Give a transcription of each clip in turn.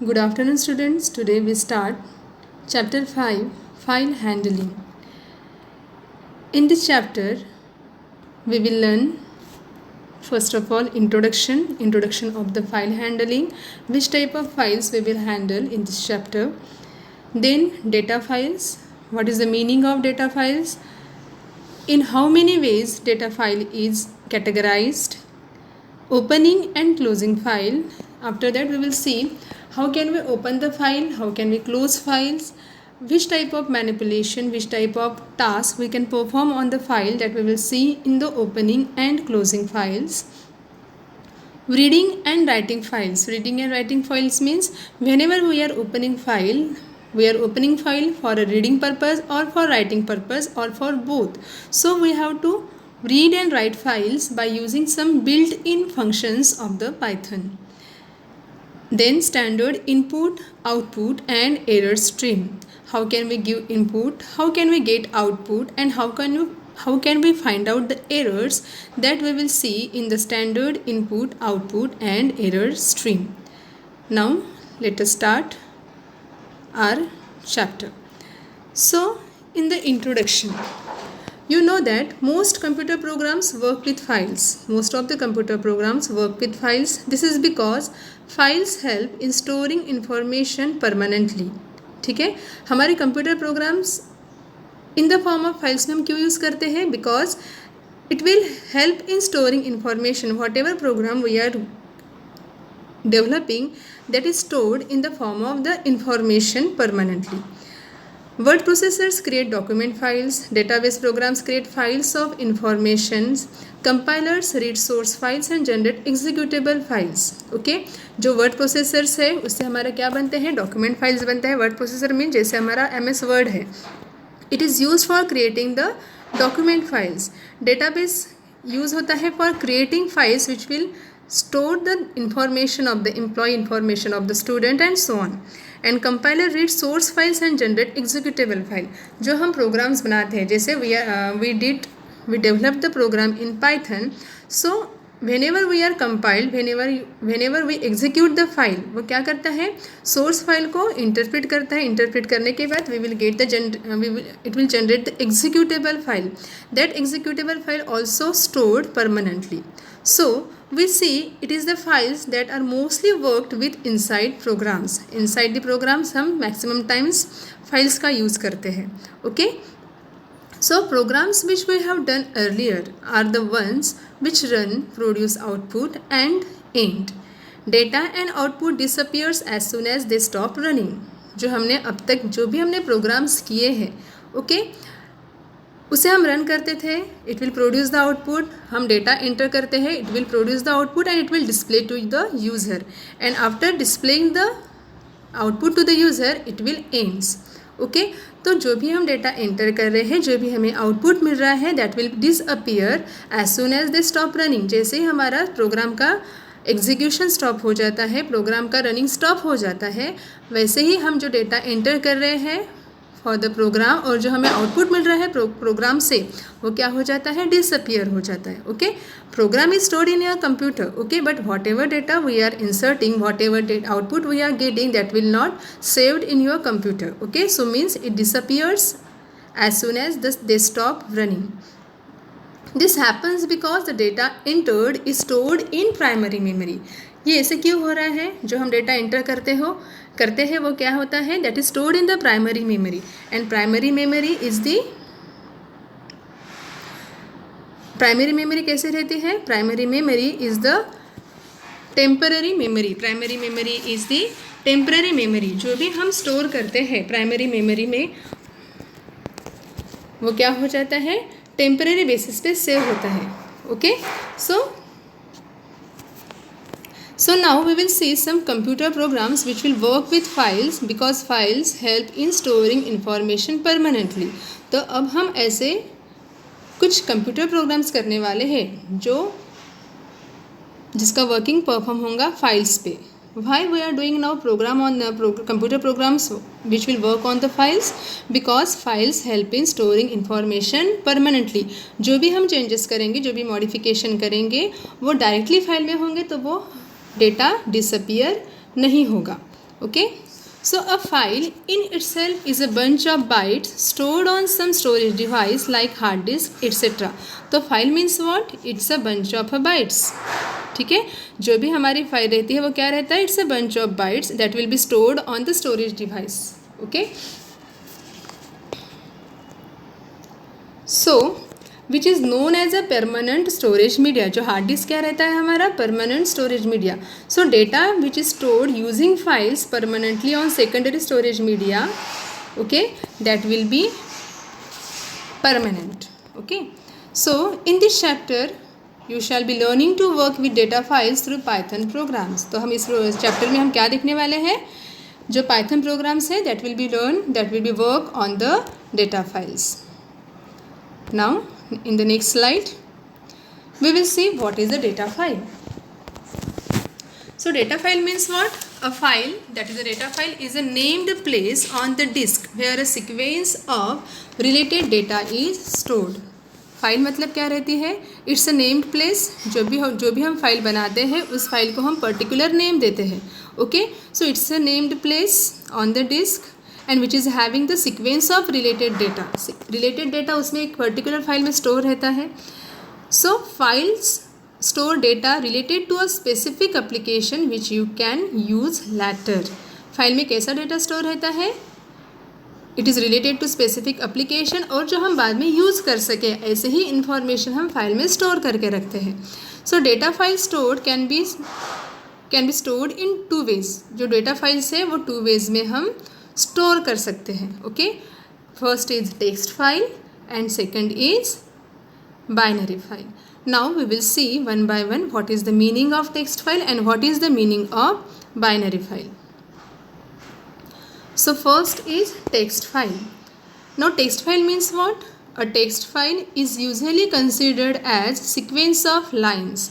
Good afternoon, students. Today we start chapter 5 File Handling. In this chapter, we will learn first of all introduction of the file handling, which type of files we will handle in this chapter. Then data files, what is the meaning of data files, in how many ways data file is categorized, opening and closing file. After that we will see how can we open the file, how can we close files, which type of manipulation, which type of task we can perform on the file, that we will see in the opening and closing files. Reading and writing files. Reading and writing files means whenever we are opening file, we are opening file for a reading purpose or for writing purpose or for both. So we have to read and write files by using some built-in functions of the Python. Then standard input, output and error stream. How can we give input, how can we get output, and how can we find out the errors, that we will see in the standard input, output and error stream. Now let us start our chapter. So in the introduction, you know that most computer programs work with files. Most of the computer programs work with files. This is because files help in storing information permanently. ठीक है, हमारे computer programs in the form of files में हम क्यों use करते हैं? Because it will help in storing information. Whatever program we are developing, that is stored in the form of the information permanently. Word processors create document files, database programs create files of informations, compilers read source files and generate executable files. Okay, जो word processors है उससे हमारा क्या बनते हैं? document files बनते हैं. word processor means जैसे हमारा MS Word है, it is used for creating the document files. database use होता है for creating files which will store the information of the employee, information of the student and so on. And compiler reads source files and generate executable file. जो हम programs बनाते हैं, जैसे we develop the program in Python. So whenever we are compiled, whenever we execute the file, वो क्या करता है? source file को interpret करता है. interpret करने के बाद it will generate the executable file. That executable file also stored permanently. So we see it is the files that are mostly worked with inside programs. Inside the programs हम maximum times files का use करते हैं. Okay, so programs which we have done earlier are the ones which run, produce output and end. Data and output disappears as soon as they stop running. जो हमने अब तक जो भी हमने programs किए हैं, okay, उसे हम रन करते थे. It will produce the output. हम डेटा एंटर करते हैं, it will produce the output and it will display to the user. And after displaying the output to the user it will ends. Okay, तो जो भी हम data enter कर रहे हैं, जो भी हमें आउटपुट मिल रहा है, that will disappear as soon as they stop running. जैसे ही हमारा प्रोग्राम का एग्जीक्यूशन स्टॉप हो जाता है, प्रोग्राम का रनिंग स्टॉप हो जाता है, वैसे ही हम जो डेटा एंटर कर रहे हैं फॉर द प्रोग्राम और जो हमें आउटपुट मिल रहा है प्रोग्राम से, वो क्या हो जाता है? डिसअपियर हो जाता है. Okay, program is stored in your computer. Okay, but whatever data we are inserting, whatever output we are getting, that will not saved in your computer. Okay, so means it disappears as soon as they stop running. This happens because the data entered is stored in primary memory. ये ऐसे क्यों हो रहा है? जो हम data enter करते हैं वो क्या होता है? That is stored in the primary memory. And primary memory कैसे रहती है? Primary memory is the temporary memory. Primary memory is the temporary memory. जो भी हम स्टोर करते हैं प्राइमरी मेमोरी में, वो क्या हो जाता है? टेम्पररी बेसिस पे सेव होता है. Okay, So now we will see some computer programs which will work with files because files help in storing information permanently. तो अब हम ऐसे कुछ कंप्यूटर प्रोग्राम्स करने वाले हैं जिसका वर्किंग परफॉर्म होगा फाइल्स पे. Why we are doing now program on computer programs which will work on the files? Because files help in storing information permanently. जो भी हम चेंजेस करेंगे, जो भी मॉडिफिकेशन करेंगे, वो डायरेक्टली फाइल में होंगे, तो वो डेटा डिसअपियर नहीं होगा. Okay, so a file in itself is a bunch of bytes stored on some storage device like hard disk etc. तो file means what? It's a bunch of bytes. ठीक है, जो भी हमारी फाइल रहती है वो क्या रहता है? It's a bunch of bytes that will be stored on the storage device. Okay, so which is known as a permanent storage media. जो हार्ड डिस्क क्या रहता है हमारा? Permanent storage media. So data which is stored using files permanently on secondary storage media, okay, that will be permanent. Okay, so in this chapter you shall be learning to work with data files through Python programmes. तो हम इस chapter में हम क्या देखने वाले हैं? जो पाइथन प्रोग्राम्स है that will B work on the data files. Now in the next slide we will see what is a data file. So data file means what? A file, that is a data file, is a named place on the disk where a sequence of related data is stored. File मतलब क्या रहती है? It's a named place. जो भी हम file बनाते हैं उस फाइल को हम पर्टिकुलर नेम देते हैं. Okay, so it's a named place on the disk and which is having the sequence of related data. Related data उसमें एक पर्टिकुलर फाइल में स्टोर रहता है. So files store data related to a specific application which you can use later. फाइल में कैसा data store रहता है? It is related to specific application, और जो हम बाद में यूज़ कर सके ऐसे ही इंफॉर्मेशन हम फाइल में स्टोर करके रखते हैं. सो data file stored can be stored in 2 ways. जो डेटा फाइल्स है वो 2 ways में हम स्टोर कर सकते हैं. Okay, first is text file and second is binary file. Now we will see one by one what is the meaning of text file and what is the meaning of binary file. So first is text file. Now text file means what? A text file is usually considered as sequence of lines.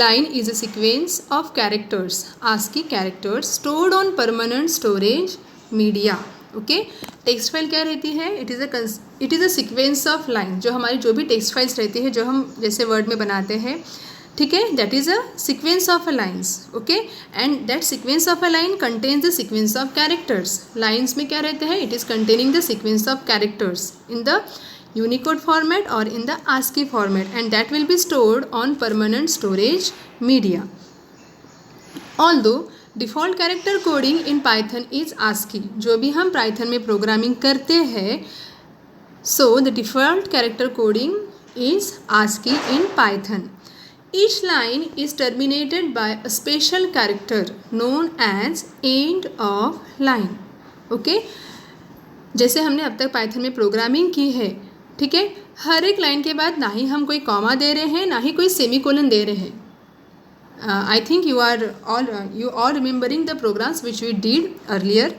Line is a sequence of characters, ASCII characters stored on permanent storage media. Okay, text file क्या रहती है? It is a sequence of line. जो हमारी जो भी text files रहती है, जो हम जैसे word में बनाते हैं, ठीक है, that is a sequence of a lines. Okay, and that sequence of a line contains the sequence of characters. Lines में क्या रहते हैं? It is containing the sequence of characters in the Unicode format और in the ASCII format, and that will be stored on permanent storage media. Although default character coding in Python is ASCII. जो भी हम Python में programming करते हैं, so the default character coding is ASCII in Python. Each line is terminated by a special character known as end of line. Okay, जैसे हमने अब तक पाइथन में प्रोग्रामिंग की है, ठीक है, हर एक लाइन के बाद ना ही हम कोई कॉमा दे रहे हैं ना ही कोई सेमीकोलन दे रहे हैं. I think you all remembering the programs which we did earlier.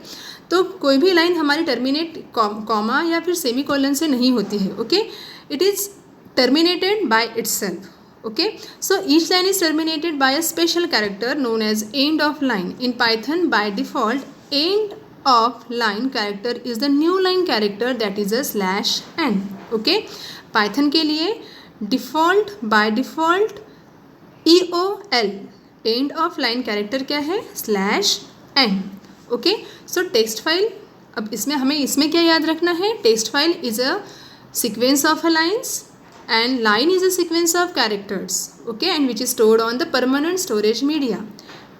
तो कोई भी लाइन हमारी टर्मिनेट कॉमा या फिर सेमीकोलन से नहीं होती है. Okay, it is terminated by itself. Okay, so each line is terminated by a special character known as end of line. In Python, by default, end of line character is the new line character, that is a /n. Okay, Python के लिए by default EOL end of line character क्या है? /n. Okay, so text file, अब इसमें क्या याद रखना है? Text file is a sequence of lines and line is a sequence of characters. Okay, and which is stored on the permanent storage media.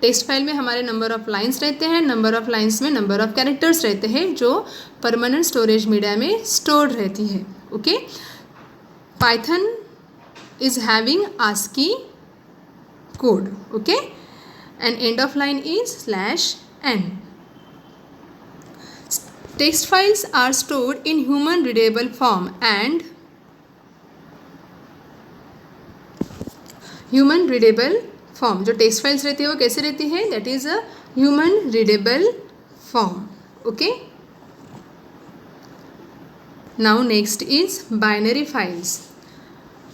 Text file में हमारे number of lines रहते हैं, नंबर ऑफ लाइन्स में number of characters रहते हैं जो permanent storage media में stored रहती है. Okay, Python is having ASCII code. Okay, and end of line is /n. Text files are stored in human readable form and human readable form. जो text files रहती है वो कैसे रहती है? That is a human readable form. Okay, now next is binary files.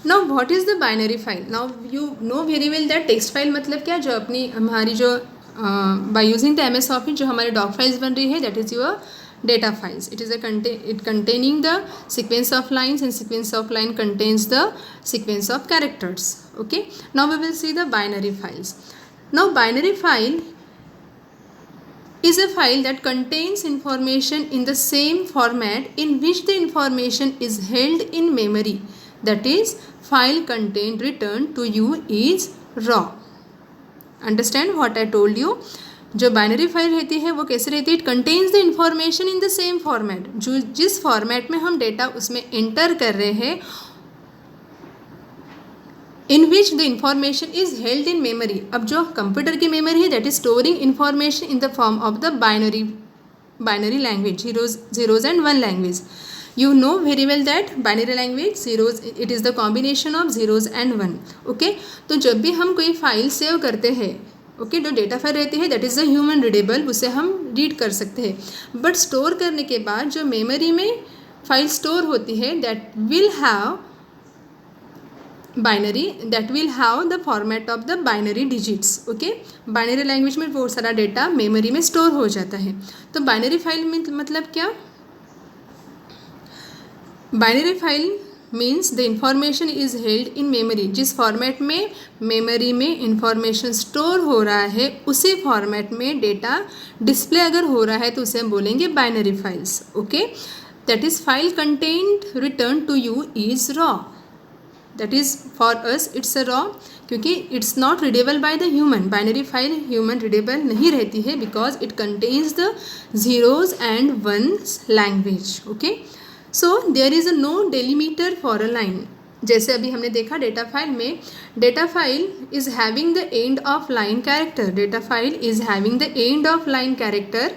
Now what is the binary file? Now you know very well that text file मतलब क्या? जो अपनी हमारी जो by using the MS Office जो हमारे dock files बन रही है, that is your data files. It is containing the sequence of lines, and sequence of line contains the sequence of characters. Okay, now we will see the binary files. Now binary file is a file that contains information in the same format in which the information is held in memory. That is, file content returned to you is raw. Understand what I told you? जो binary file रहती है वो कैसे रहती है? It contains the information in the same format. जो जिस format में हम डेटा उसमें एंटर कर रहे हैं, in which the information is held in memory. अब जो कंप्यूटर की मेमोरी है that is storing information in the form of the binary language, zeros and one language. You know very well that binary language zeros, it is the combination of zeros and one. Okay, तो जब भी हम कोई file save करते हैं, okay, जो data file रहती है that is the human readable, उसे हम रीड कर सकते हैं. बट स्टोर करने के बाद जो मेमोरी में फाइल स्टोर होती है that will have binary, that will have the format of the binary digits. Okay, binary language में बहुत सारा डेटा मेमोरी में स्टोर हो जाता है. तो बाइनरी फाइल में मतलब क्या? Binary file means the information is held in memory. जिस फॉर्मेट में मेमोरी में इंफॉर्मेशन स्टोर हो रहा है उसी फॉर्मेट में डेटा डिस्प्ले अगर हो रहा है तो उसे हम बोलेंगे binary files. Okay, that is file content return to you is raw. That is for us it's a raw, क्योंकि it's not readable by the human. Binary file human readable नहीं रहती है because it contains the zeros and ones language. Okay, so there is a no delimiter for a line. जैसे अभी हमने देखा data file में, data file is having the end of line character. Data file is having the end of line character.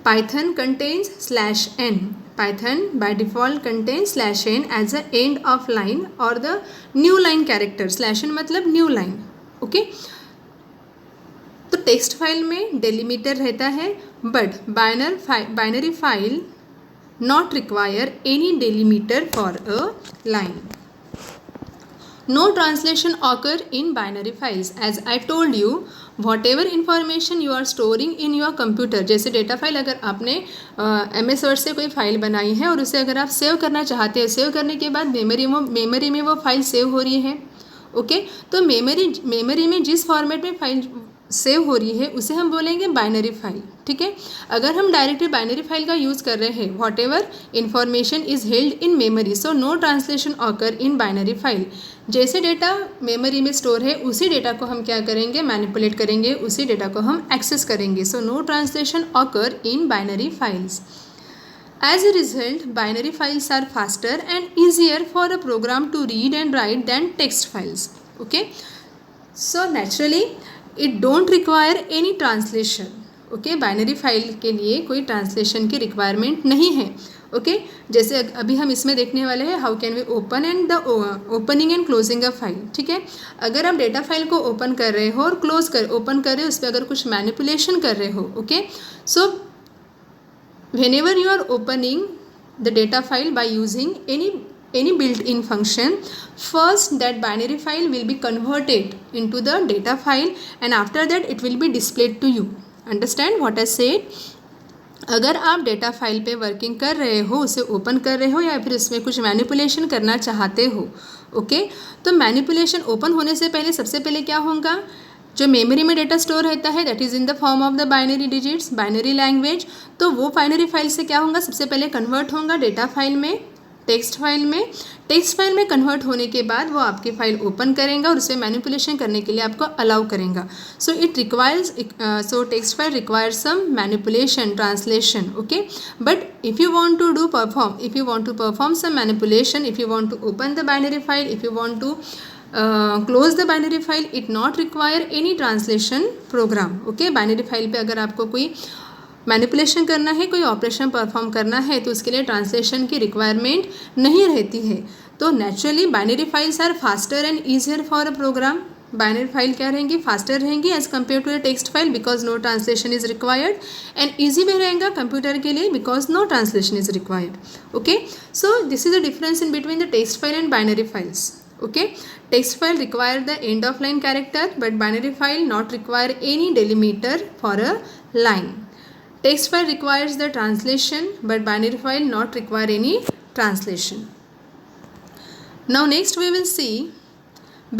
Python contains /n. Python by default contains /n as the end of line or the new line character. /n मतलब new line. Okay, तो text file में delimiter रहता है but binary file not require any delimiter for a line. No translation occur in binary files. As I told you, whatever information you are storing in your computer, जैसे data file अगर आपने MS Word से कोई file बनाई है और उसे अगर आप सेव करना चाहते हैं, सेव करने के बाद मेमोरी में वो फाइल सेव हो रही है. ओके, तो मेमोरी में जिस फॉर्मेट में फाइल सेव हो रही है उसे हम बोलेंगे बाइनरी फाइल. ठीक है, अगर हम डायरेक्टली बाइनरी फाइल का यूज़ कर रहे हैं, whatever information is held in memory, so no translation occur in binary file. जैसे डेटा मेमोरी में स्टोर है उसी डेटा को हम क्या करेंगे? मैनिपुलेट करेंगे, उसी डेटा को हम एक्सेस करेंगे. So no translation occur in binary files. As a result, binary files are faster and easier for a program to read and write than text files. Okay, so naturally it don't require any translation. Okay, binary file के लिए कोई translation की requirement नहीं है. Okay, जैसे अभी हम इसमें देखने वाले हैं how can we open and the opening and closing a file. ठीक है, अगर आप डेटा फाइल को ओपन कर रहे हो और ओपन कर रहे हो, उस पर अगर कुछ मैनिपुलेशन कर रहे हो, okay, so whenever you are opening the data file by using any built-in function, first that binary file will be converted into the data file and after that it will be displayed to you. Understand what I said? अगर आप data file पे working कर रहे हो, उसे open कर रहे हो या फिर उसमें कुछ मैनिपुलेशन करना चाहते हो, ओके, तो मैनिपुलेशन ओपन होने से पहले सबसे पहले क्या होगा? जो मेमोरी में डेटा स्टोर रहता है that is in the form of the binary digits, binary language, तो वो बाइनरी फाइल से क्या होगा? सबसे पहले कन्वर्ट होगा डेटा फाइल में, टेक्स्ट फाइल में. टेक्स्ट फाइल में कन्वर्ट होने के बाद वो आपकी फाइल ओपन करेगा और उसे मैनिपुलेशन करने के लिए आपको अलाउ करेगा. So text file requires some manipulation, translation. Okay, but if you want to perform some manipulation, if you want to open the binary file, if you want to close the binary file, it not require any translation program. Okay, binary file पे अगर आपको कोई manipulation करना है, कोई operation perform करना है तो उसके लिए ट्रांसलेशन की रिक्वायरमेंट नहीं रहती है. तो naturally binary files are faster and easier for a program. Binary file क्या रहेंगी? फास्टर रहेंगी as compare to the text file because no translation is required, and easy भी रहेगा कंप्यूटर के लिए because no translation is required. Okay, so this is the difference in between the text file and binary files. Okay, text file require the end of line character but binary file not require any delimiter for a line. Text file requires the translation but binary file not require any translation. Now next we will see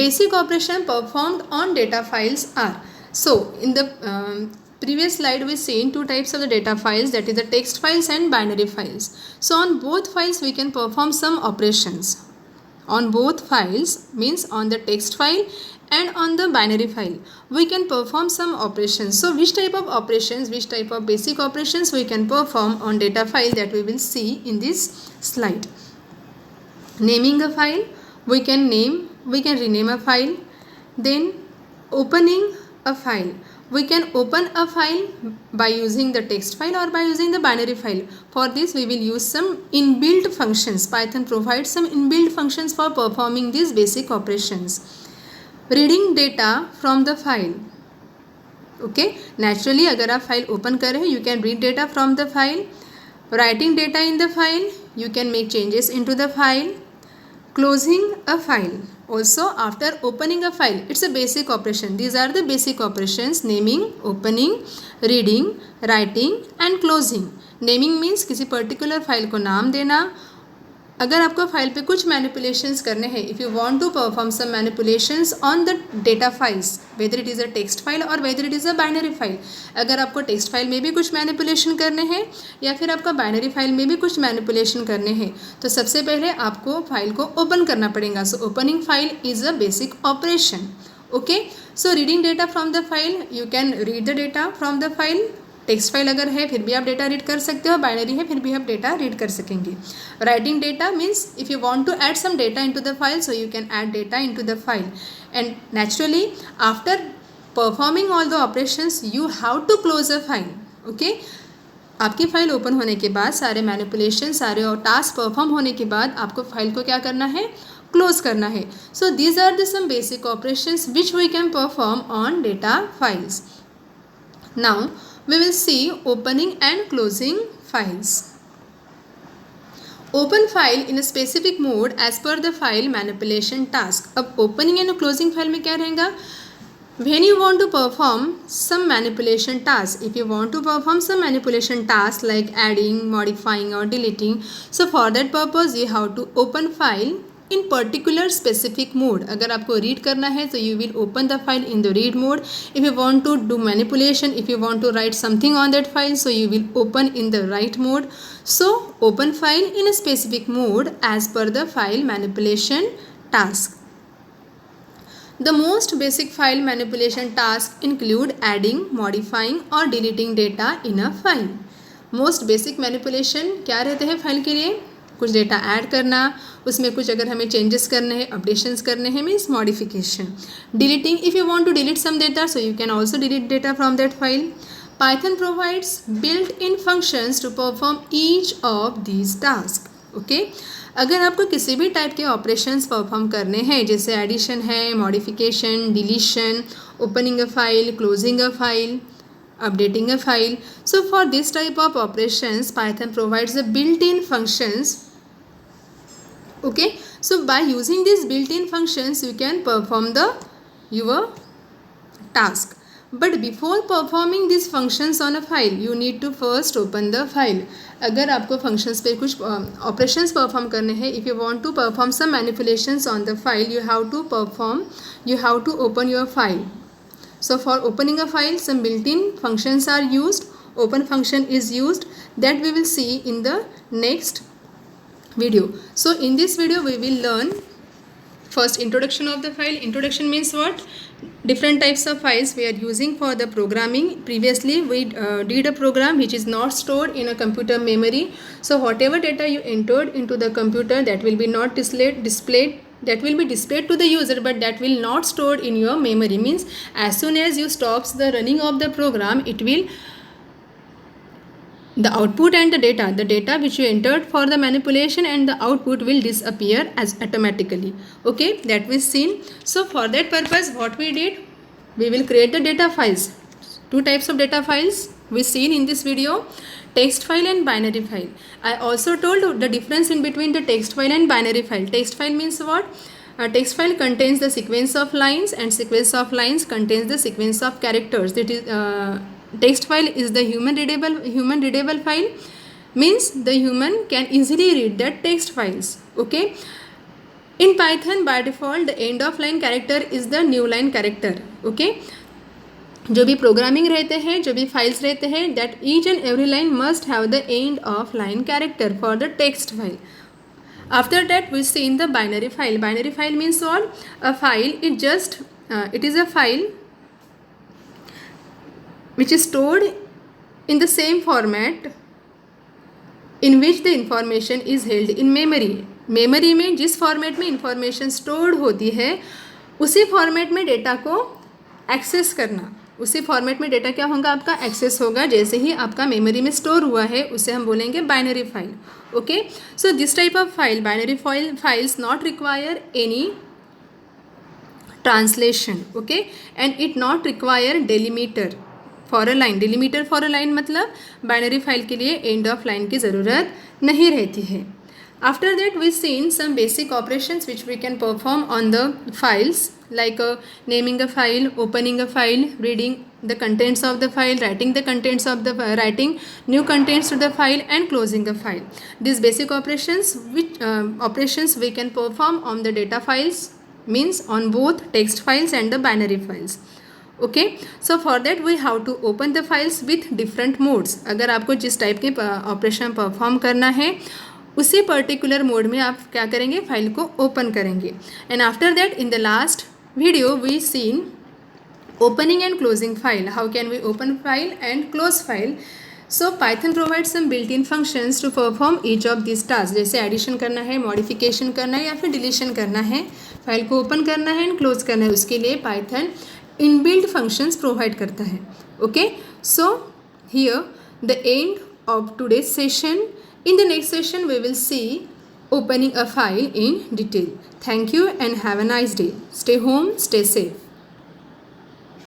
basic operation performed on data files are. So in the previous slide we seen two types of the data files, that is the text files and binary files. So on both files we can perform some operations. On both files means on the text file and on the binary file we can perform some operations. So which type of operations, which type of basic operations we can perform on data file, that we will see in this slide. Naming a file, we can rename a file. Then opening a file, we can open a file by using the text file or by using the binary file. For this we will use some inbuilt functions. Python provides some inbuilt functions for performing these basic operations. Reading data from the file. Okay, naturally अगर आप file open कर रहे हैं, you can read data from the file. Writing data in the file, you can make changes into the file. Closing a file, also after opening a file, it's a basic operation. These are the basic operations: naming, opening, reading, writing and closing. Naming means किसी particular file को नाम देना. अगर आपको file पे कुछ manipulations करने हैं, if you want to perform some manipulations on the data files, whether it is a text file और whether it is a binary file. अगर आपको टेक्स्ट फाइल में भी कुछ मैनिपुलेशन करने हैं या फिर आपका बाइनरी फाइल में भी कुछ मैनिपुलेशन करने हैं, तो सबसे पहले आपको फाइल को ओपन करना पड़ेगा. So opening file is a basic operation. Okay, so reading data from the file, you can read the data from the file. Text file अगर है फिर भी आप डेटा रीड कर सकते हो, बाइनरी है फिर भी आप डेटा रीड कर सकेंगे. Writing data means if you want to add some data into the file, so you can add data into the file. And naturally after performing all the operations you have to close a file. Okay, आपकी file open होने के बाद सारे manipulation, सारे और task perform होने के बाद आपको फाइल को क्या करना है, क्लोज करना है. So these are the some basic operations which we can perform on data files. Now we will see opening and closing files. Open file in a specific mode as per the file manipulation task. अब opening and closing file में क्या रहेगा? When you want to perform some manipulation task, if you want to perform some manipulation task like adding, modifying or deleting, so for that purpose you have to open file in particular specific mode. अगर आपको read करना है तो you will open the file in the read mode. If you want to do manipulation, if you want to write something on that file, so you will open in the write mode. So open file in a specific mode as per the file manipulation task. The most basic file manipulation tasks include adding, modifying or deleting data in a file. Most basic manipulation क्या रहते हैं file के लिए? कुछ data add करना, उसमें कुछ अगर हमें चेंजेस करने हैं, अपडेशंस करने हैं, means modification. Deleting, if you want to delete some data, so you can also delete data from that file. Python provides built-in functions to perform each of these tasks. Okay, अगर आपको किसी भी type के operations perform करने हैं, जैसे addition है, modification, deletion, opening a file, closing a file, updating a file, so for this type of operations Python provides the built-in functions. Okay, so by using these built-in functions you can perform your task. But before performing these functions on a file you need to first open the file. अगर आपको functions पे कुछ operations perform करने हैं, if you want to perform some manipulations on the file, you have to open your file. So for opening a file some built-in functions are used. Open function is used, that we will see in the next video. So in this video we will learn first introduction of the file. Introduction means what? Different types of files we are using for the programming. Previously we did a program which is not stored in a computer memory. So whatever data you entered into the computer, that will be not displayed, that will be displayed to the user, but that will not stored in your memory. Means as soon as you stops the running of the program, it will, the output and the data which you entered for the manipulation and the output will disappear as automatically. Okay, that was seen. So for that purpose what we did, we will create the data files. Two types of data files we seen in this video, text file and binary file. I also told the difference in between the text file and binary file. Text file means what? A text file contains the sequence of lines and sequence of lines contains the sequence of characters. That is text file is the human readable file, means the human can easily read the text files. Okay, in Python by default the end of line character is the new line character. Okay, जो भी programming रहते हैं, जो भी files रहते हैं, that each and every line must have the end of line character for the text file. After that, we see in the binary file. Binary file means what? A file is just it is a file which is stored in the same format in which the information is held in memory. Memory में जिस format में information stored होती है उसी format में data को access करना. उसी फॉर्मेट में डेटा क्या होगा? आपका एक्सेस होगा जैसे ही आपका मेमोरी में स्टोर हुआ है, उसे हम बोलेंगे binary file. Okay, so this type of file, binary files not require any translation. Okay, and it not require delimiter for a line. Delimiter for a line मतलब बाइनरी फाइल के लिए and of line की ज़रूरत नहीं रहती है. After that, we seen some basic operations which we can perform on the files, like naming a file, opening a file, reading the contents of the file, writing the contents of the writing new contents to the file, and closing the file. These basic operations, which operations we can perform on the data files, means on both text files and the binary files. Okay, so for that we have to open the files with different modes. अगर आपको जिस type के operation perform करना है उसी particular mode में आप क्या करेंगे? फाइल को ओपन करेंगे. And after that in the last video we seen opening and closing file. How can we open file and close file? So Python provide some built in functions to perform each of this task. जैसे addition करना है, modification करना है या फिर deletion करना है, file को ओपन करना है एंड क्लोज करना है, उसके लिए पाइथन इनबिल्ट फंक्शंस प्रोवाइड करता है. Okay, so here the end of today's session. In the next session, we will see opening a file in detail. Thank you and have a nice day. Stay home, stay safe.